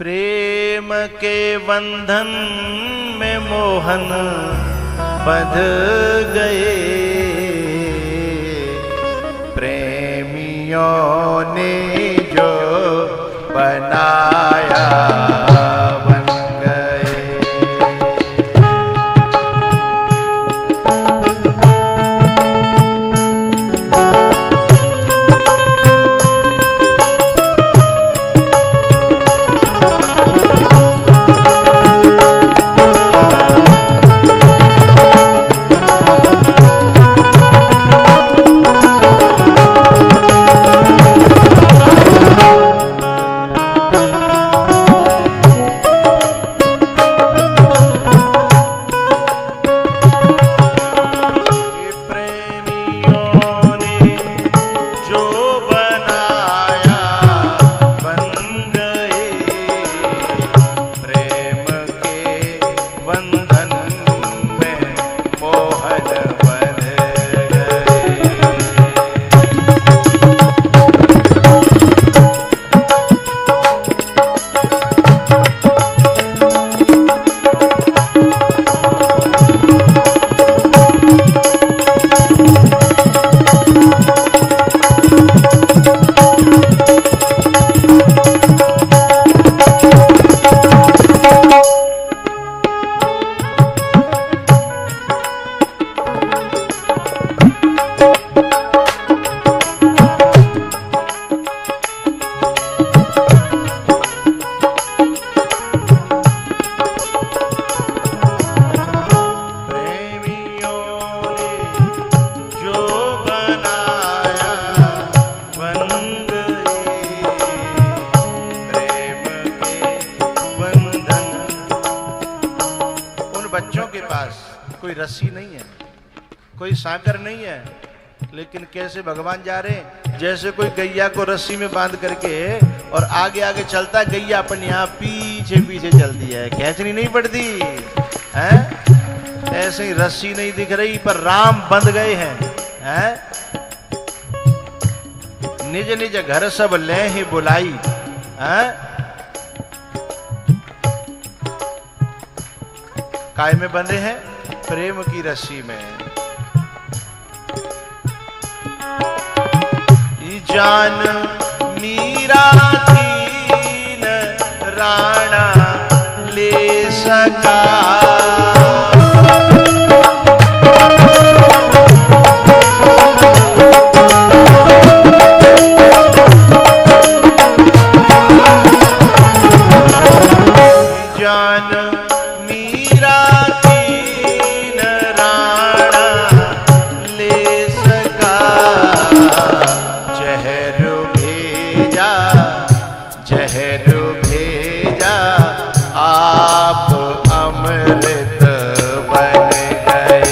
प्रेम के बंधन में मोहन बंध गए, प्रेमियों ने जो बनाया बन गए। बच्चों के पास कोई रस्सी नहीं है, कोई साकर नहीं है, लेकिन कैसे भगवान जा रहे हैं जैसे कोई गैया को रस्सी में बांध करके और आगे आगे चलता है, गैया अपने यहाँ पीछे पीछे चलती है, खींचनी नहीं पड़ती है। ऐसे ही रस्सी नहीं दिख रही पर राम बंध गए हैं। निज निज घर सब ले ही बुलाई है। काय में बंधे हैं? प्रेम की रस्सी में। जान मीरा दीन राणा ले सका, जान मीरा दीन राणा ले सका, जहर भेजा आप अमृत बन गए।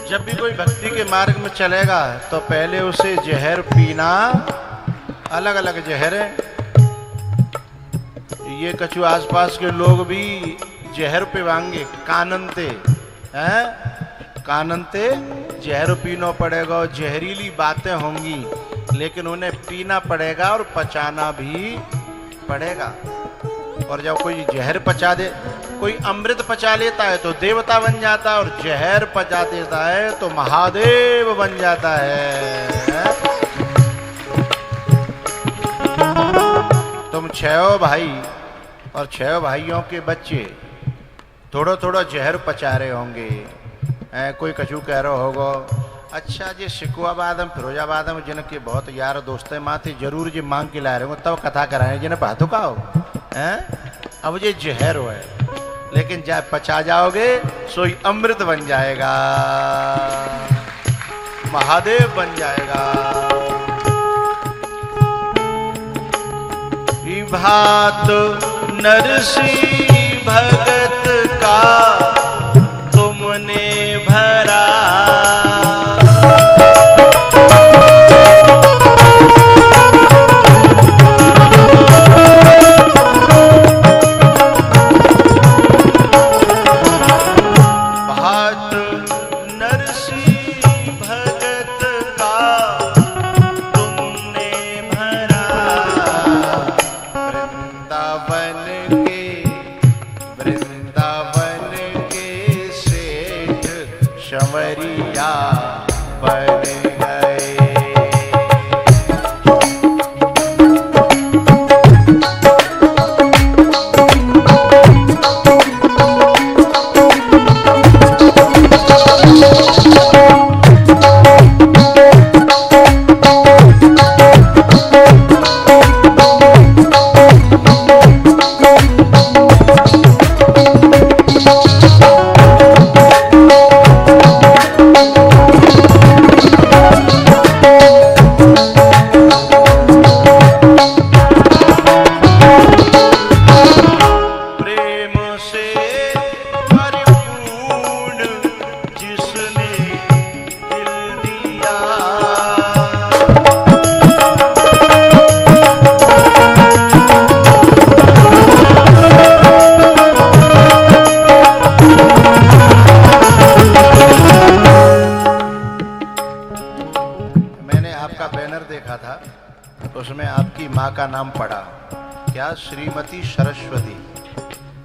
जब भी कोई भक्ति के मार्ग में चलेगा तो पहले उसे जहर पीना, अलग अलग जहर है। ये कछु आसपास के लोग भी जहर पिवाएंगे, काननते हैं, काननते जहर पीना पड़ेगा, जहरीली बातें होंगी, लेकिन उन्हें पीना पड़ेगा और पचाना भी पड़ेगा। और जब कोई जहर पचा दे, कोई अमृत पचा लेता है तो देवता बन जाता है, और जहर पचा देता है तो महादेव बन जाता है। तुम 6 भाई और 6 भाइयों के बच्चे थोड़ा थोड़ा जहर पचा रहे होंगे। कोई कछु कह रहा होगा, अच्छा जी शिकुआबाद में फिरोजाबाद में जिनके बहुत यार दोस्त है माथे जरूर जी मांग के ला रहे हो, तब कथा कराए जिन्हें बातों का हो अब ये जहर हो है, लेकिन जब पचा जाओगे सोई अमृत बन जाएगा। महादेव बन जाएगा। विभात नरसिंह भगत का तुमने भरा, शंवरिया बन गए। देखा था, उसमें आपकी माँ का नाम पढ़ा, क्या श्रीमती सरस्वती,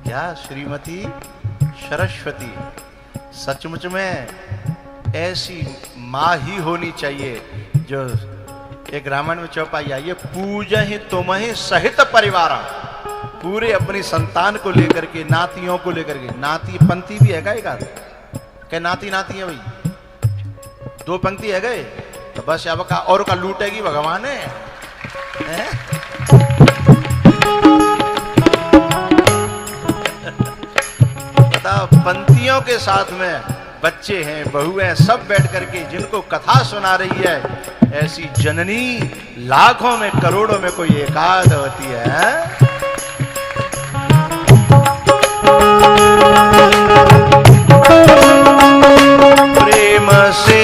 क्या श्रीमती सरस्वती। सचमुच में ऐसी माँ ही होनी चाहिए जो एक रामायण में चौपाई आई है, पूजा ही तुम ही सहित परिवार, पूरे अपनी संतान को लेकर के, नातियों को लेकर के। नाती पंक्ति भी है एक आध, क्या नाती नाती है भाई, दो पंक्ति है गए तो बस अब का और का लूटेगी भगवान है? बताओ, पंक्तियों के साथ में बच्चे हैं, बहू हैं, सब बैठ करके जिनको कथा सुना रही है, ऐसी जननी लाखों में करोड़ों में कोई एकाध होती है। प्रेम से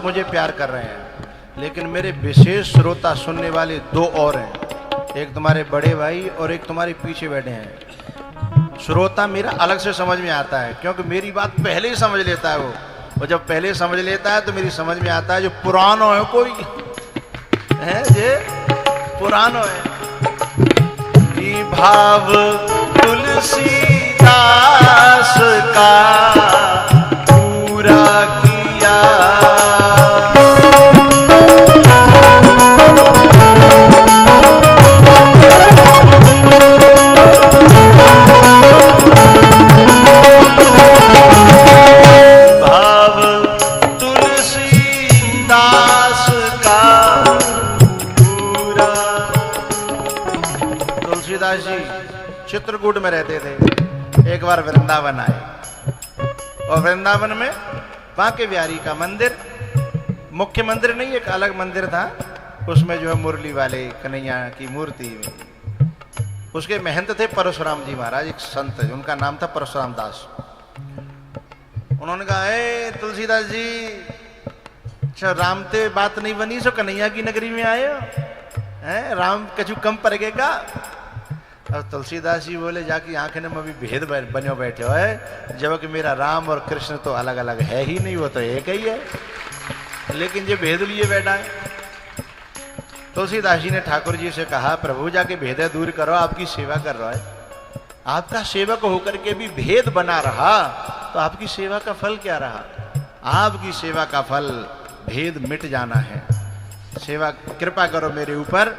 मुझे प्यार कर रहे हैं, लेकिन मेरे विशेष श्रोता सुनने वाले दो और हैं, एक तुम्हारे बड़े भाई और एक तुम्हारे पीछे बैठे हैं। श्रोता मेरा अलग से समझ में आता है, क्योंकि मेरी बात पहले ही समझ लेता है वो, और जब पहले समझ लेता है तो मेरी समझ में आता है। जो पुरानो है कोई है, जे पुरानो है। भाव तुलसीदास का पूरा किया, चित्रकूट में रहते थे, एक बार वृंदावन आए। और वृंदावन में बांके बिहारी का मंदिर, मुख्य मंदिर नहीं, एक अलग मंदिर था, उसमें जो है मुरली वाले कन्हैया की मूर्ति में उसके महंत थे परशुराम जी महाराज, एक संत, उनका नाम था परशुराम दास। उन्होंने कहा, ए तुलसीदास जी, अच्छा राम ते बात नहीं बनी सो कन्हैया की नगरी में आए हो, हैं राम कछु कम पड़ेगा। और तुलसीदास जी बोले, जाके आंखें में अभी भेद बनो बैठे हो है, जबकि मेरा राम और कृष्ण तो अलग अलग है ही नहीं, वो तो एक ही है, लेकिन जो भेद लिए बैठा है। तुलसीदास जी ने ठाकुर जी से कहा, प्रभु जाके भेद दूर करो, आपकी सेवा कर रहा है, आपका सेवक होकर के भी भेद बना रहा तो आपकी सेवा का फल क्या रहा? आपकी सेवा का फल भेद मिट जाना है। सेवा कृपा करो मेरे ऊपर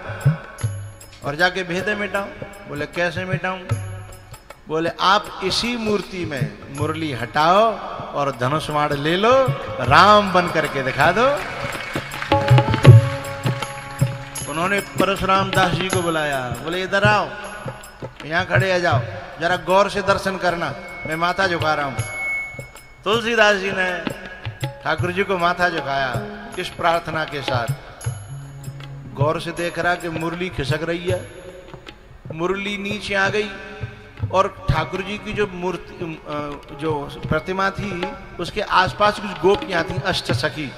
और जाके भेदे मिटाओ। बोले कैसे मिटाऊं? बोले आप इसी मूर्ति में मुरली हटाओ और धनुष बाण ले लो, राम बन करके दिखा दो। उन्होंने परशुराम दास जी को बुलाया, बोले इधर आओ, यहाँ खड़े आ जाओ, जरा गौर से दर्शन करना, मैं माथा झुका रहा हूं। तुलसीदास जी ने ठाकुर जी को माथा झुकाया, किस प्रार्थना के साथ? गौर से देख रहा कि मुरली खिसक रही है, मुरली नीचे आ गई और ठाकुर जी की जो मूर्ति, जो प्रतिमा थी, उसके आसपास कुछ गोपियां थी, अष्ट सखी,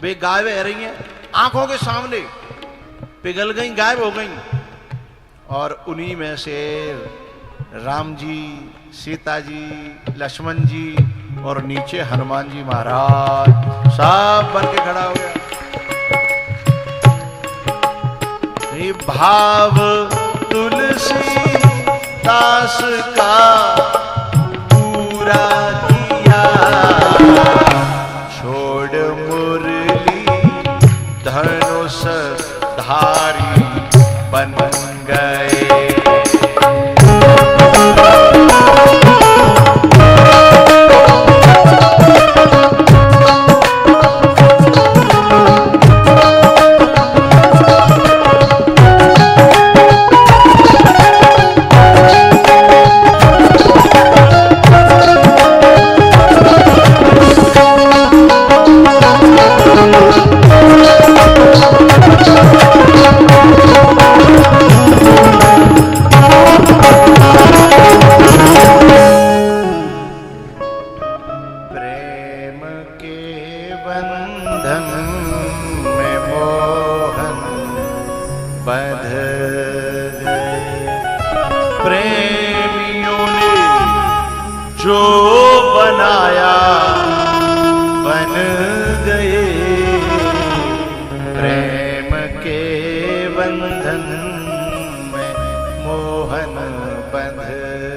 वे गायब बह रही हैं, आंखों के सामने पिघल गई, गायब हो गई। और उन्हीं में से राम जी, सीता जी, लक्ष्मण जी और नीचे हनुमान जी महाराज सब बन के खड़ा हो गया। ये भाव तुलसी दास का पूरा किया, छोड़ मुरली धनुष धारी बन गए। जो बनाया बन गए, प्रेम के बंधन में मोहन बंध